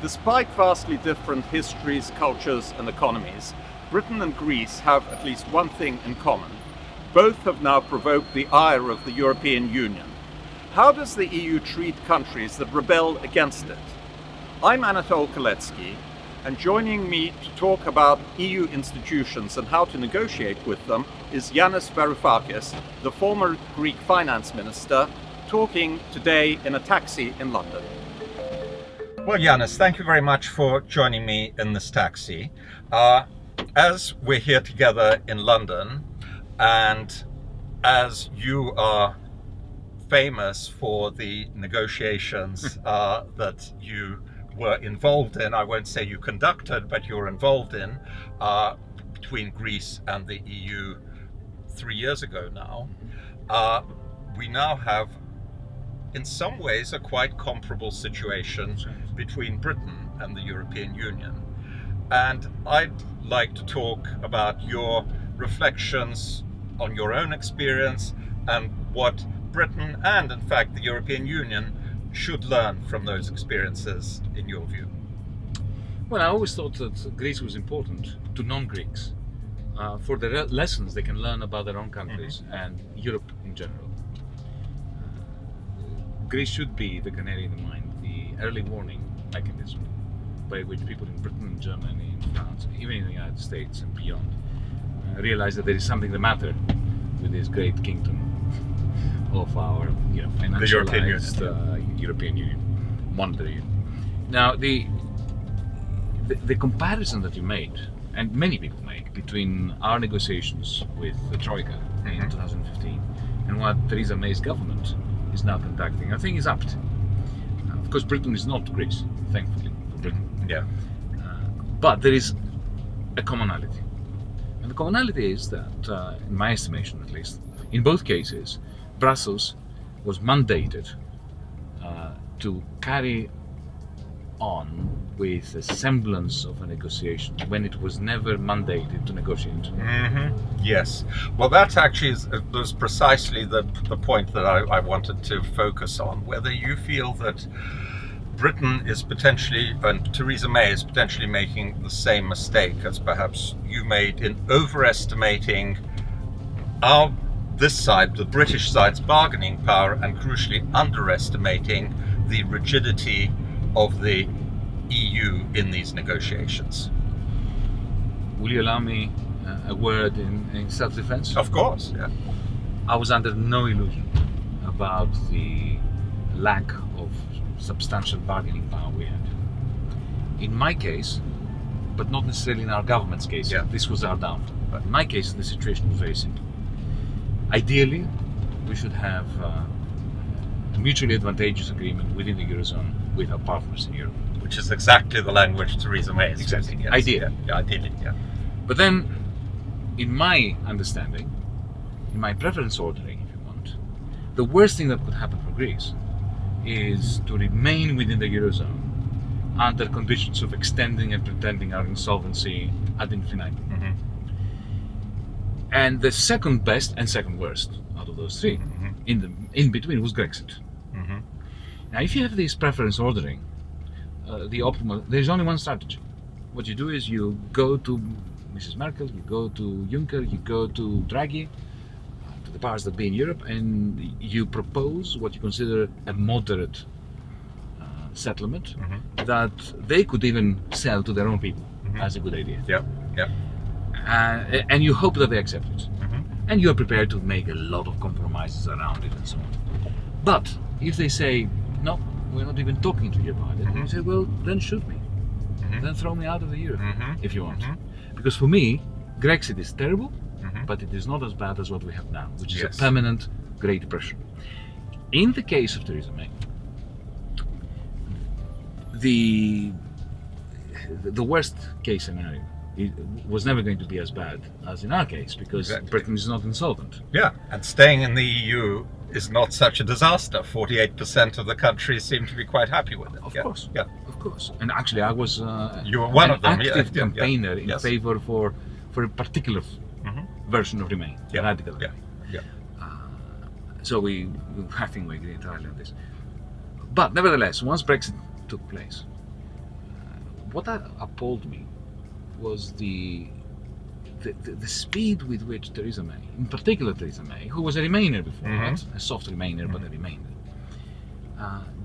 Despite vastly different histories, cultures and economies, Britain and Greece have at least one thing in common. Both have now provoked the ire of the European Union. How does the EU treat countries that rebel against it? I'm Anatole Kaletsky, and joining me to talk about EU institutions and how to negotiate with them is Yanis Varoufakis, the former Greek finance minister, talking today in a taxi in London. Well, Yanis, thank you very much for joining me in this taxi. As we're here together in London, and as you are famous for the negotiations that you were involved in, I won't say you conducted, but you were involved in, between Greece and the EU 3 years ago now, we now have in some ways a quite comparable situation between Britain and the European Union. And I'd like to talk about your reflections on your own experience and what Britain and in fact the European Union should learn from those experiences in your view. Well, I always thought that Greece was important to non-Greeks for the lessons they can learn about their own countries and Europe in general. Greece should be the canary in the mine, the early warning mechanism by which people in Britain, Germany, in France, even in the United States and beyond, realize that there is something the matter with this great kingdom of our, financialized European Union, monetary union. Now, the comparison that you made, and many people make, between our negotiations with the Troika in 2015 and what Theresa May's government is now conducting, I think is apt. Of course, Britain is not Greece, thankfully for Britain. Yeah. But there is a commonality. And the commonality is that, in my estimation at least, in both cases, Brussels was mandated to carry on with a semblance of a negotiation when it was never mandated to negotiate. Yes. Well, that actually was precisely the point that I wanted to focus on, whether you feel that Britain is potentially, and Theresa May is potentially making the same mistake as perhaps you made in overestimating this side, the British side's bargaining power, and crucially underestimating the rigidity of the EU in these negotiations. Will you allow me a word in self-defense? Of course, yeah. I was under no illusion about the lack of substantial bargaining power we had. In my case, but not necessarily in our government's case, this was our downfall. But in my case, the situation was very simple. Ideally, we should have a mutually advantageous agreement within the Eurozone with our partners in Europe. Which is exactly the language Theresa May is using. Yes. Ideally. Yeah, ideally, yeah. But then, in my understanding, in my preference ordering, if you want, the worst thing that could happen for Greece is to remain within the Eurozone under conditions of extending and pretending our insolvency ad infinitum. And the second best and second worst out of those three, in between, was Brexit. Now, if you have this preference ordering, the optimal, there's only one strategy. What you do is you go to Mrs. Merkel, you go to Juncker, you go to Draghi, to the powers that be in Europe, and you propose what you consider a moderate settlement that they could even sell to their own people as a good idea. And you hope that they accept it. And you're prepared to make a lot of compromises around it and so on. But if they say, no, we're not even talking to you about it, and you say, well, then shoot me. Then throw me out of the euro, if you want. Because for me, Brexit is terrible, but it is not as bad as what we have now, which is a permanent Great Depression. In the case of Theresa May, the worst case scenario was never going to be as bad as in our case, because Britain is not insolvent. Yeah, and staying in the EU is not such a disaster. 48% of the countries seem to be quite happy with it. Of course. Yeah. Of course. And actually I was you were one of them, active campaigner in favor for a particular version of Remain, radical Remain. So I think we agree entirely on this. But nevertheless, once Brexit took place, what appalled me was the speed with which Theresa May, in particular Theresa May, who was a Remainer before, not a soft Remainer, but a Remainer,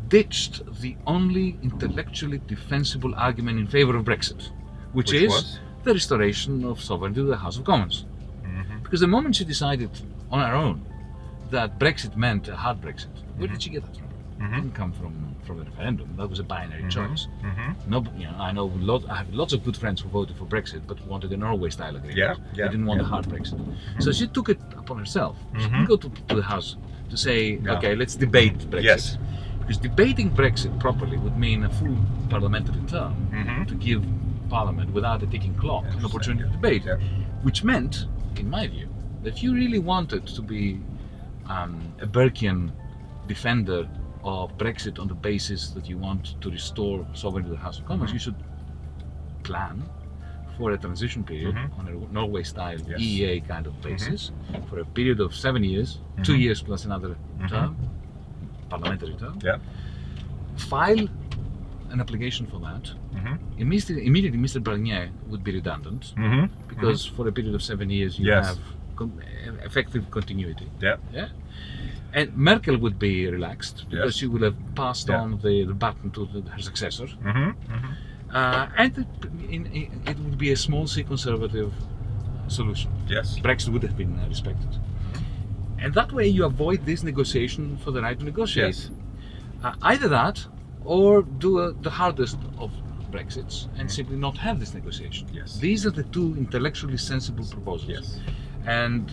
ditched the only intellectually defensible argument in favor of Brexit, which is was? the restoration of sovereignty to the House of Commons. Because the moment she decided on her own that Brexit meant a hard Brexit, where did she get that from? It didn't come from a referendum. That was a binary choice. No, I have lots of good friends who voted for Brexit but wanted a Norway-style agreement. They didn't want a hard Brexit. So she took it upon herself. She didn't go to the House to say, okay, let's debate Brexit. Yes. Because debating Brexit properly would mean a full parliamentary term to give Parliament, without a ticking clock, an opportunity to debate. Which meant, in my view, that if you really wanted to be a Burkean defender of Brexit on the basis that you want to restore sovereignty to the House of Commons, you should plan for a transition period on a Norway-style EEA kind of basis for a period of 7 years, 2 years plus another term, parliamentary term. File an application for that. Immediately Mr. Barnier would be redundant because for a period of 7 years you have effective continuity. And Merkel would be relaxed because she would have passed on the baton to her successor. And it would be a small C conservative solution. Brexit would have been respected. And that way you avoid this negotiation for the right to negotiate. Either that, or do the hardest of Brexits and simply not have this negotiation. These are the two intellectually sensible proposals. And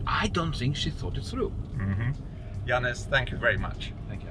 I don't think she thought it through. Yanis, thank you very much. Thank you.